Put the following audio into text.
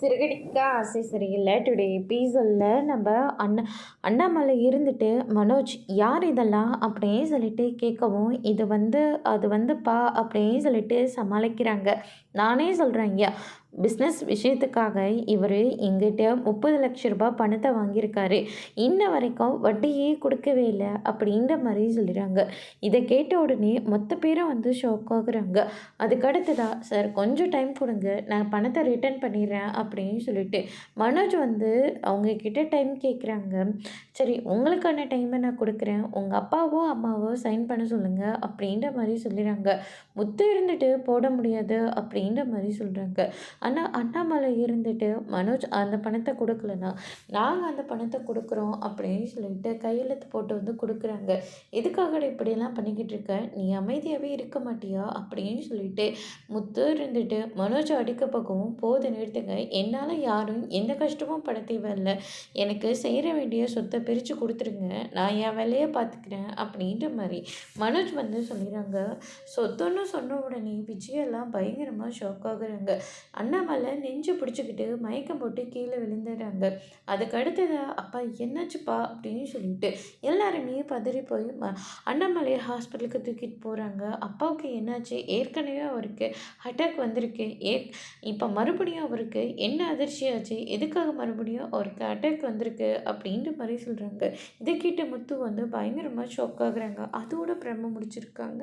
சிறுகடிக்க ஆசை சரியில்ல. டுடே எபிசோட்ல நம்ம அண்ணா அண்ணாமலை இருந்துட்டு, "மனோஜ் யார் இதெல்லாம்?" அப்படின்னு சொல்லிட்டு கேட்கவும், அது வந்துப்பா அப்படின்னு சொல்லிட்டு சமாளிக்கிறாங்க. நானே சொல்கிறேன் ஐயா, பிஸ்னஸ் விஷயத்துக்காக இவர் எங்கிட்ட 30,00,000 பணத்தை வாங்கியிருக்காரு. இன்ன வரைக்கும் வட்டியே கொடுக்கவே இல்லை அப்படின்ற மாதிரி சொல்லிடுறாங்க. இதை கேட்ட உடனே மொத்த பேரும் ஷாக் ஆகுறாங்க. அதுக்கடுத்ததா, "சார் கொஞ்சம் டைம் கொடுங்க, நான் பணத்தை ரிட்டர்ன் பண்ணிடுறேன்" அப்படின்னு சொல்லிட்டு மனோஜ் அவங்க கிட்ட டைம் கேட்குறாங்க. "சரி, உங்களுக்கான டைமை நான் கொடுக்குறேன், உங்கள் அப்பாவோ அம்மாவோ சைன் பண்ண சொல்லுங்கள்" அப்படின்ற மாதிரி சொல்லிடுறாங்க. முத்து இருந்துட்டு போட முடியாது அப்படின்ற மாதிரி சொல்கிறாங்க. ஆனால் அண்ணாமலை இருந்துட்டு, "மனோஜ் அந்த பணத்தை கொடுக்கலன்னா நாங்கள் அந்த பணத்தை கொடுக்குறோம்" அப்படின்னு சொல்லிட்டு கையெழுத்து போட்டு கொடுக்குறாங்க. "எதுக்காக இப்படியெல்லாம் பண்ணிக்கிட்டு இருக்க? நீ அமைதியாகவே இருக்க மாட்டியா?" அப்படின்னு சொல்லிட்டு முத்து இருந்துட்டு மனோஜை அடிக்க பக்கமும், "போது நிறுத்துங்க, என்னால் யாரும் எந்த கஷ்டமும் பட தேவையில்லை, எனக்கு சேர வேண்டிய சொத்தை பிரித்து கொடுத்துருங்க, நான் என் வேலையை பார்த்துக்கிறேன்" அப்படின்ற மாதிரி மனோஜ் சொல்லிடுறாங்க. சொத்துன்னு சொன்ன உடனே விஜயெல்லாம் பயங்கரமாக ஷாக் ஆகுறாங்க. அண்ணாமலை நெஞ்சு பிடிச்சிக்கிட்டு மயக்கம் போட்டு கீழே விழுந்துடுறாங்க. அதுக்கு அடுத்தது, "அப்பா என்னாச்சுப்பா?" அப்படின்னு சொல்லிட்டு எல்லாருமே பதறி போய் அண்ணாமலையை ஹாஸ்பிட்டலுக்கு தூக்கிட்டு போகிறாங்க. அப்பாவுக்கு என்னாச்சு? ஏற்கனவே அவருக்கு அட்டாக் வந்திருக்கு. இப்போ மறுபடியும் அவருக்கு என்ன அதிர்ச்சியாச்சு? எதுக்காக மறுபடியும் அவருக்கு அட்டாக் வந்திருக்கு அப்படின்ற மாதிரி சொல்கிறாங்க. இதை கேட்ட முத்து பயங்கரமாக ஷாக் ஆகுறாங்க. அதோட பிரம்ம முடிச்சிருக்காங்க.